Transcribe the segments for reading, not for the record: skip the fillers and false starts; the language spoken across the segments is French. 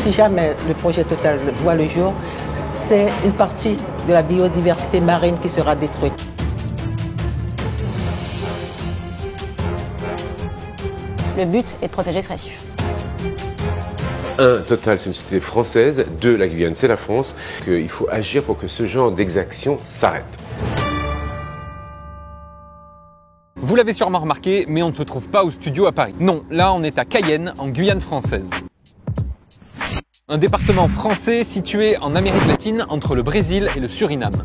si jamais le projet Total voit le jour, c'est une partie de la biodiversité marine qui sera détruite. Le but est de protéger ce récif. 1. Total, c'est une société française. 2. La Guyane, c'est la France. Il faut agir pour que ce genre d'exaction s'arrête. Vous l'avez sûrement remarqué, mais on ne se trouve pas au studio à Paris. Non, là on est à Cayenne, en Guyane française. Un département français situé en Amérique latine entre le Brésil et le Suriname.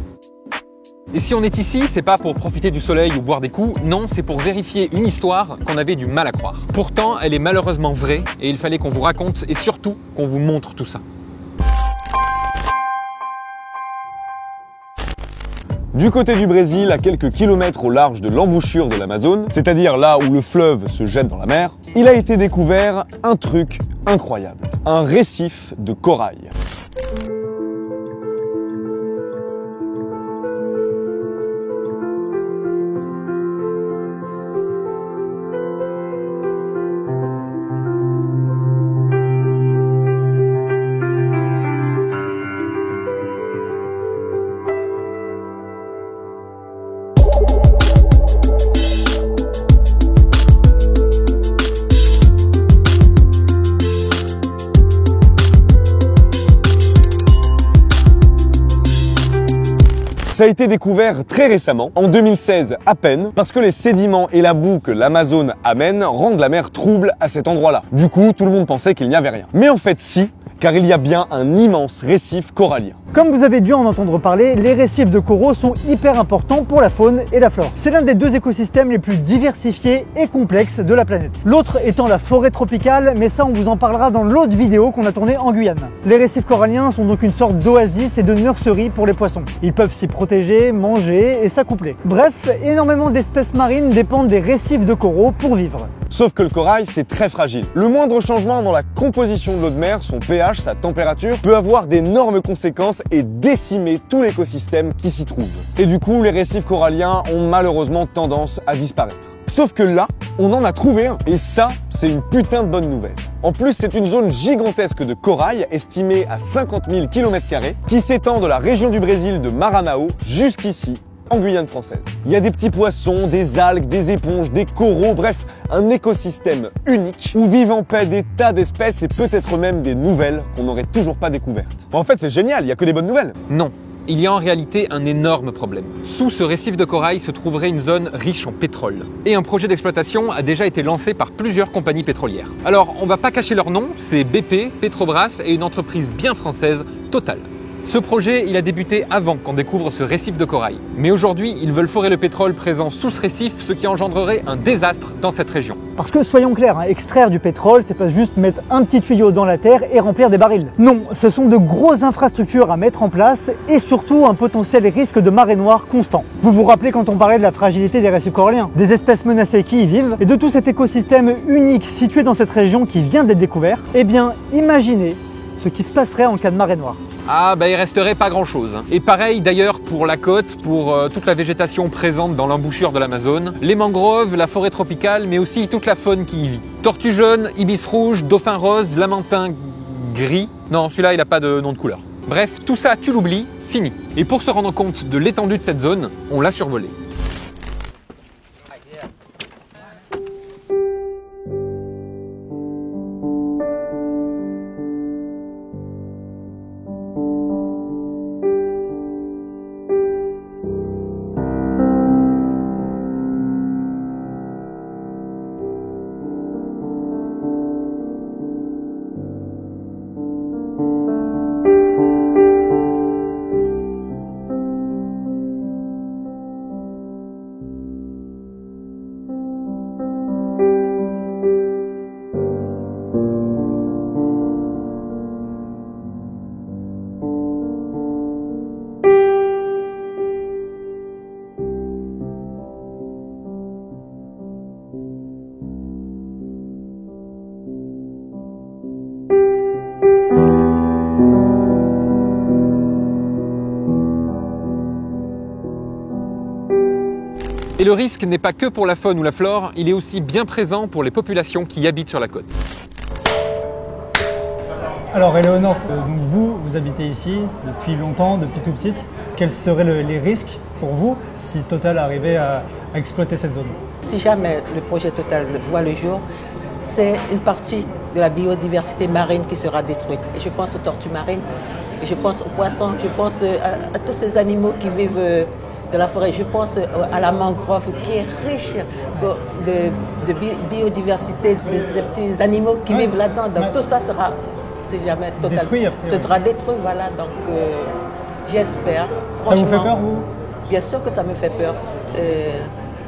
Et si on est ici, c'est pas pour profiter du soleil ou boire des coups, non, c'est pour vérifier une histoire qu'on avait du mal à croire. Pourtant, elle est malheureusement vraie et il fallait qu'on vous raconte et surtout qu'on vous montre tout ça. Du côté du Brésil, à quelques kilomètres au large de l'embouchure de l'Amazone, c'est-à-dire là où le fleuve se jette dans la mer, il a été découvert un truc incroyable, un récif de corail. Ça a été découvert très récemment, en 2016 à peine, parce que les sédiments et la boue que l'Amazone amène rendent la mer trouble à cet endroit-là. Du coup, tout le monde pensait qu'il n'y avait rien. Mais en fait si, car il y a bien un immense récif corallien. Comme vous avez dû en entendre parler, les récifs de coraux sont hyper importants pour la faune et la flore. C'est l'un des deux écosystèmes les plus diversifiés et complexes de la planète. L'autre étant la forêt tropicale, mais ça on vous en parlera dans l'autre vidéo qu'on a tournée en Guyane. Les récifs coralliens sont donc une sorte d'oasis et de nurserie pour les poissons. Ils peuvent s'y protéger, manger et s'accoupler. Bref, énormément d'espèces marines dépendent des récifs de coraux pour vivre. Sauf que le corail, c'est très fragile. Le moindre changement dans la composition de l'eau de mer, son pH, sa température, peut avoir d'énormes conséquences et décimer tout l'écosystème qui s'y trouve. Et du coup, les récifs coralliens ont malheureusement tendance à disparaître. Sauf que là, on en a trouvé un. Et ça, c'est une putain de bonne nouvelle. En plus, c'est une zone gigantesque de corail, estimée à 50 000 km², qui s'étend de la région du Brésil de Maranhão jusqu'ici, en Guyane française. Il y a des petits poissons, des algues, des éponges, des coraux, bref, un écosystème unique où vivent en paix des tas d'espèces et peut-être même des nouvelles qu'on n'aurait toujours pas découvertes. En fait, c'est génial, il n'y a que des bonnes nouvelles. Non. Il y a en réalité un énorme problème. Sous ce récif de corail se trouverait une zone riche en pétrole. Et un projet d'exploitation a déjà été lancé par plusieurs compagnies pétrolières. Alors, on va pas cacher leur nom, c'est BP, Petrobras et une entreprise bien française, Total. Ce projet, il a débuté avant qu'on découvre ce récif de corail. Mais aujourd'hui, ils veulent forer le pétrole présent sous ce récif, ce qui engendrerait un désastre dans cette région. Parce que soyons clairs, extraire du pétrole, c'est pas juste mettre un petit tuyau dans la terre et remplir des barils. Non, ce sont de grosses infrastructures à mettre en place et surtout un potentiel risque de marée noire constant. Vous vous rappelez quand on parlait de la fragilité des récifs coralliens, des espèces menacées qui y vivent et de tout cet écosystème unique situé dans cette région qui vient d'être découvert? Eh bien, imaginez ce qui se passerait en cas de marée noire. Ah bah il resterait pas grand chose. Et pareil d'ailleurs pour la côte, pour toute la végétation présente dans l'embouchure de l'Amazone, les mangroves, la forêt tropicale, mais aussi toute la faune qui y vit. Tortue jaune, ibis rouge, dauphin rose, lamantin gris. Non, celui-là il a pas de nom de couleur. Bref, tout ça tu l'oublies, fini. Et pour se rendre compte de l'étendue de cette zone, on l'a survolé. Et le risque n'est pas que pour la faune ou la flore, il est aussi bien présent pour les populations qui habitent sur la côte. Alors Éléonore, donc vous habitez ici depuis longtemps, depuis tout petite. Quels seraient les risques pour vous si Total arrivait à exploiter cette zone? Si jamais le projet Total voit le jour, c'est une partie de la biodiversité marine qui sera détruite. Et je pense aux tortues marines, je pense aux poissons, je pense à tous ces animaux qui vivent de la forêt. Je pense à la mangrove qui est riche de biodiversité, des petits animaux qui vivent là-dedans. Donc tout ça sera, si jamais Total, détruit après, ce sera détruit, voilà. Donc j'espère. Ça vous fait peur, vous? Bien sûr que ça me fait peur.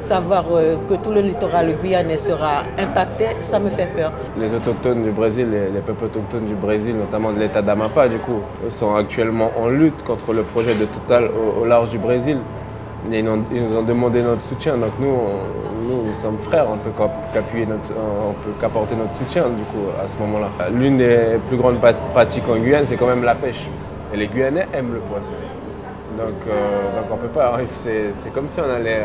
Savoir que tout le littoral guyanais sera impacté, ça me fait peur. Les autochtones du Brésil, les peuples autochtones du Brésil, notamment de l'état d'Amapá, du coup, sont actuellement en lutte contre le projet de Total au large du Brésil. Et ils nous ont demandé notre soutien, donc nous sommes frères, on peut qu'apporter notre soutien du coup à ce moment-là. L'une des plus grandes pratiques en Guyane, c'est quand même la pêche. Et les Guyanais aiment le poisson. Donc on peut pas, c'est comme si on allait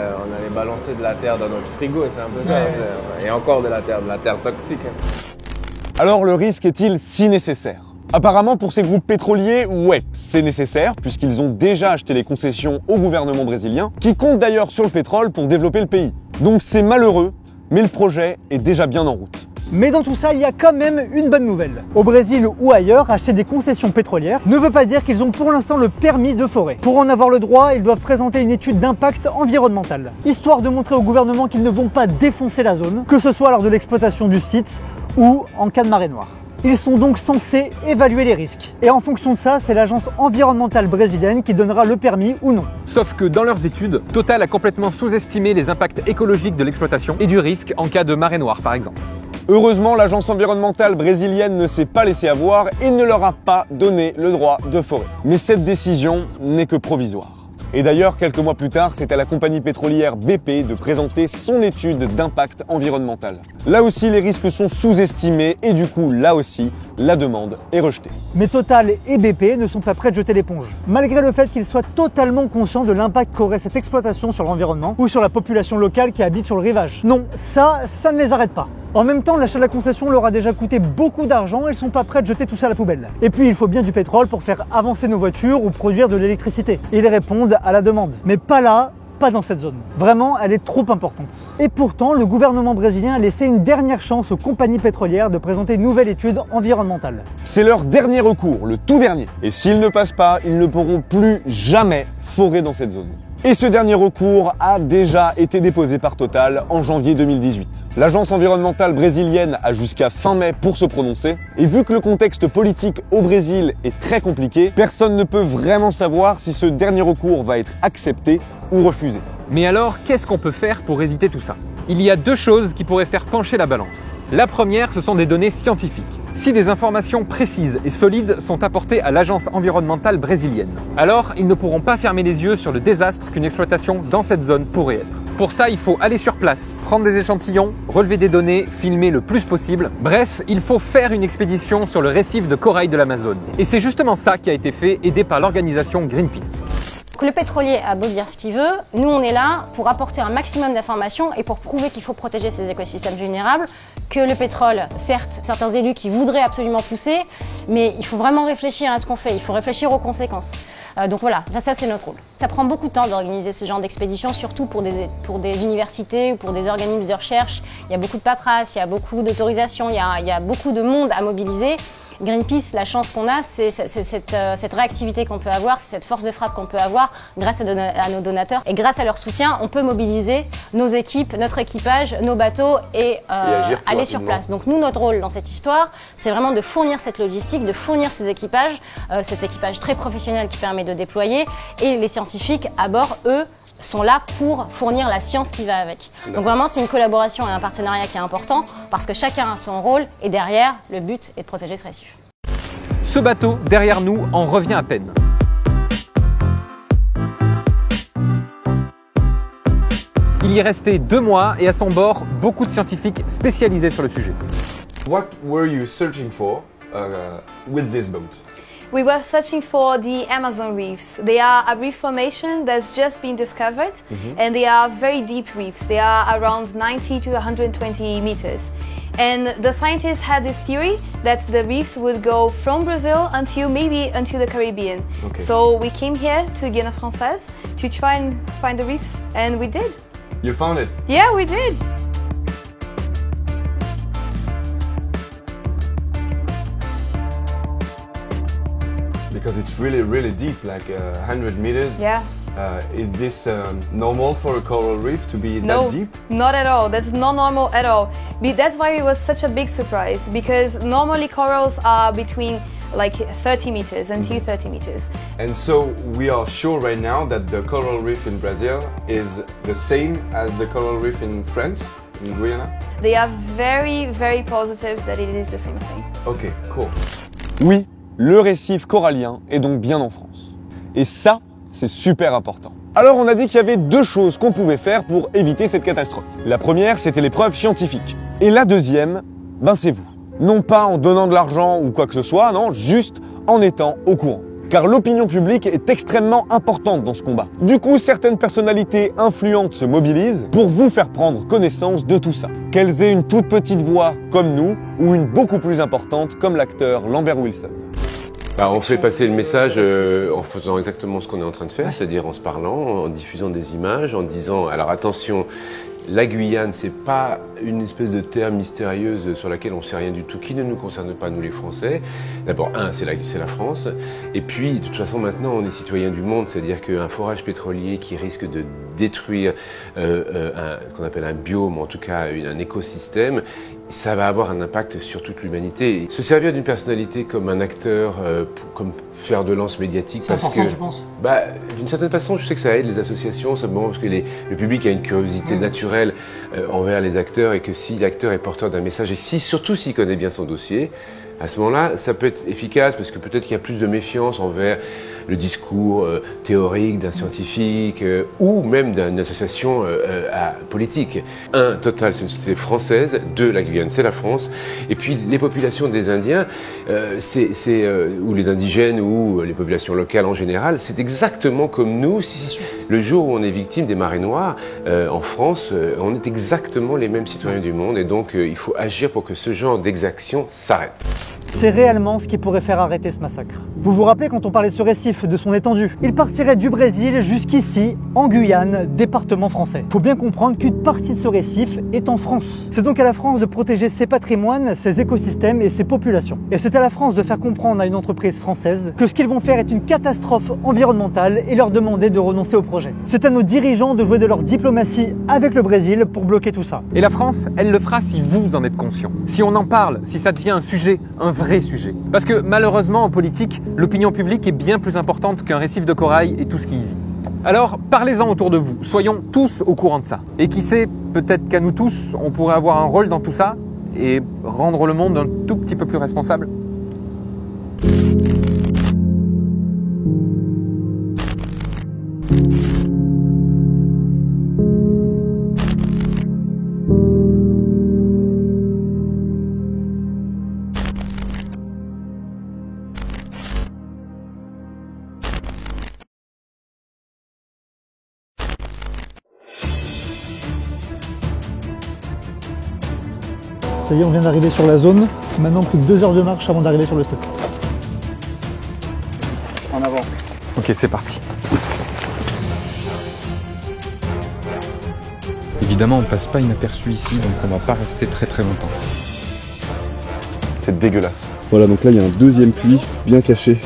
balancer de la terre dans notre frigo, c'est un peu ça. Et encore de la terre toxique. Alors le risque est-il si nécessaire? Apparemment pour ces groupes pétroliers, ouais, c'est nécessaire puisqu'ils ont déjà acheté les concessions au gouvernement brésilien, qui compte d'ailleurs sur le pétrole pour développer le pays. Donc c'est malheureux, mais le projet est déjà bien en route. Mais dans tout ça, il y a quand même une bonne nouvelle. Au Brésil ou ailleurs, acheter des concessions pétrolières ne veut pas dire qu'ils ont pour l'instant le permis de forer. Pour en avoir le droit, ils doivent présenter une étude d'impact environnemental, histoire de montrer au gouvernement qu'ils ne vont pas défoncer la zone, que ce soit lors de l'exploitation du site ou en cas de marée noire. Ils sont donc censés évaluer les risques. Et en fonction de ça, c'est l'agence environnementale brésilienne qui donnera le permis ou non. Sauf que dans leurs études, Total a complètement sous-estimé les impacts écologiques de l'exploitation et du risque en cas de marée noire par exemple. Heureusement, l'agence environnementale brésilienne ne s'est pas laissée avoir et ne leur a pas donné le droit de forer. Mais cette décision n'est que provisoire. Et d'ailleurs, quelques mois plus tard, c'est à la compagnie pétrolière BP de présenter son étude d'impact environnemental. Là aussi, les risques sont sous-estimés et du coup, là aussi, la demande est rejetée. Mais Total et BP ne sont pas prêts de jeter l'éponge, malgré le fait qu'ils soient totalement conscients de l'impact qu'aurait cette exploitation sur l'environnement ou sur la population locale qui habite sur le rivage. Non, ça ne les arrête pas. En même temps, l'achat de la concession leur a déjà coûté beaucoup d'argent et ils sont pas prêts de jeter tout ça à la poubelle. Et puis, il faut bien du pétrole pour faire avancer nos voitures ou produire de l'électricité. Et ils répondent à la demande. Mais pas là, pas dans cette zone. Vraiment, elle est trop importante. Et pourtant, le gouvernement brésilien a laissé une dernière chance aux compagnies pétrolières de présenter une nouvelle étude environnementale. C'est leur dernier recours, le tout dernier. Et s'ils ne passent pas, ils ne pourront plus jamais forer dans cette zone. Et ce dernier recours a déjà été déposé par Total en janvier 2018. L'agence environnementale brésilienne a jusqu'à fin mai pour se prononcer. Et vu que le contexte politique au Brésil est très compliqué, personne ne peut vraiment savoir si ce dernier recours va être accepté ou refusé. Mais alors, qu'est-ce qu'on peut faire pour éviter tout ça? Il y a deux choses qui pourraient faire pencher la balance. La première, ce sont des données scientifiques. Si des informations précises et solides sont apportées à l'agence environnementale brésilienne, alors ils ne pourront pas fermer les yeux sur le désastre qu'une exploitation dans cette zone pourrait être. Pour ça, il faut aller sur place, prendre des échantillons, relever des données, filmer le plus possible. Bref, il faut faire une expédition sur le récif de corail de l'Amazone. Et c'est justement ça qui a été fait, aidé par l'organisation Greenpeace. Le pétrolier a beau dire ce qu'il veut, nous on est là pour apporter un maximum d'informations et pour prouver qu'il faut protéger ces écosystèmes vulnérables, que le pétrole, certes, certains élus qui voudraient absolument pousser, mais il faut vraiment réfléchir à ce qu'on fait, il faut réfléchir aux conséquences. Donc voilà, là ça c'est notre rôle. Ça prend beaucoup de temps d'organiser ce genre d'expédition, surtout pour des universités ou pour des organismes de recherche. Il y a beaucoup de paperasse, il y a beaucoup d'autorisations, il y a beaucoup de monde à mobiliser. Greenpeace, la chance qu'on a, c'est cette réactivité qu'on peut avoir, c'est cette force de frappe qu'on peut avoir grâce à nos donateurs. Et grâce à leur soutien, on peut mobiliser nos équipes, notre équipage, nos bateaux et aller sur place. Donc nous, notre rôle dans cette histoire, c'est vraiment de fournir cette logistique, de fournir ces équipages, cet équipage très professionnel qui permet de déployer. Et les scientifiques à bord, eux, sont là pour fournir la science qui va avec. Donc vraiment, c'est une collaboration et un partenariat qui est important parce que chacun a son rôle et derrière, le but est de protéger ce récif. Ce bateau, derrière nous, en revient à peine. Il y est resté 2 mois et à son bord, beaucoup de scientifiques spécialisés sur le sujet. What were you searching for with this boat? We were searching for the Amazon reefs. They are a reef formation that's just been discovered, and they are very deep reefs. They are around 90 to 120 meters. And the scientists had this theory that the reefs would go from Brazil until the Caribbean. Okay. So we came here to Guiana Française to try and find the reefs, and we did. You found it? Yeah, we did. Because it's really deep, like 100 meters. Yeah. Is this normal for a coral reef to be that deep? Not at all. That's not normal at all. That's why it was such a big surprise, because normally corals are between like 30 meters until 30 meters. And so we are sure right now that the coral reef in Brazil is the same as the coral reef in France, in Guyana? They are very positive that it is the same thing. Okay, cool. Oui, le récif corallien est donc bien en France. Et ça, c'est super important. Alors on a dit qu'il y avait deux choses qu'on pouvait faire pour éviter cette catastrophe. La première, c'était les preuves scientifiques. Et la deuxième, c'est vous. Non pas en donnant de l'argent ou quoi que ce soit, non, juste en étant au courant. Car l'opinion publique est extrêmement importante dans ce combat. Du coup, certaines personnalités influentes se mobilisent pour vous faire prendre connaissance de tout ça. Qu'elles aient une toute petite voix comme nous ou une beaucoup plus importante comme l'acteur Lambert Wilson. On fait passer le message en faisant exactement ce qu'on est en train de faire, c'est-à-dire en se parlant, en diffusant des images, en disant « alors attention, la Guyane, c'est pas une espèce de terre mystérieuse sur laquelle on sait rien du tout, qui ne nous concerne pas, nous les Français. D'abord, c'est la France. Et puis, de toute façon, maintenant, on est citoyens du monde, c'est-à-dire qu'un forage pétrolier qui risque de détruire qu'on appelle un biome, en tout cas un écosystème, ça va avoir un impact sur toute l'humanité. Se servir d'une personnalité comme un acteur, comme fer de lance médiatique, c'est important, tu penses? D'une certaine façon, je sais que ça aide les associations, simplement parce que le public a une curiosité naturelle envers les acteurs, et que si l'acteur est porteur d'un message, et surtout s'il connaît bien son dossier, à ce moment-là, ça peut être efficace, parce que peut-être qu'il y a plus de méfiance envers le discours théorique d'un scientifique ou même d'une association politique. Total, c'est une société française. 2, la Guyane, c'est la France. Et puis les populations des Indiens, ou les indigènes ou les populations locales en général, c'est exactement comme nous. Le jour où on est victime des marées noires en France, on est exactement les mêmes citoyens du monde, et donc il faut agir pour que ce genre d'exaction s'arrête. C'est réellement ce qui pourrait faire arrêter ce massacre. Vous vous rappelez quand on parlait de ce récif, de son étendue? Il partirait du Brésil jusqu'ici, en Guyane, département français. Faut bien comprendre qu'une partie de ce récif est en France. C'est donc à la France de protéger ses patrimoines, ses écosystèmes et ses populations. Et c'est à la France de faire comprendre à une entreprise française que ce qu'ils vont faire est une catastrophe environnementale et leur demander de renoncer au projet. C'est à nos dirigeants de jouer de leur diplomatie avec le Brésil pour bloquer tout ça. Et la France, elle le fera si vous en êtes conscient. Si on en parle, si ça devient un sujet, un vrai sujet. Parce que malheureusement en politique, l'opinion publique est bien plus importante qu'un récif de corail et tout ce qui y vit. Alors parlez-en autour de vous, soyons tous au courant de ça. Et qui sait, peut-être qu'à nous tous, on pourrait avoir un rôle dans tout ça et rendre le monde un tout petit peu plus responsable. Ça y est, on vient d'arriver sur la zone. Maintenant, plus que 2 heures de marche avant d'arriver sur le site. En avant. Ok, c'est parti. Évidemment, on passe pas inaperçu ici, donc on va pas rester très longtemps. C'est dégueulasse. Voilà, donc là il y a un deuxième puits bien caché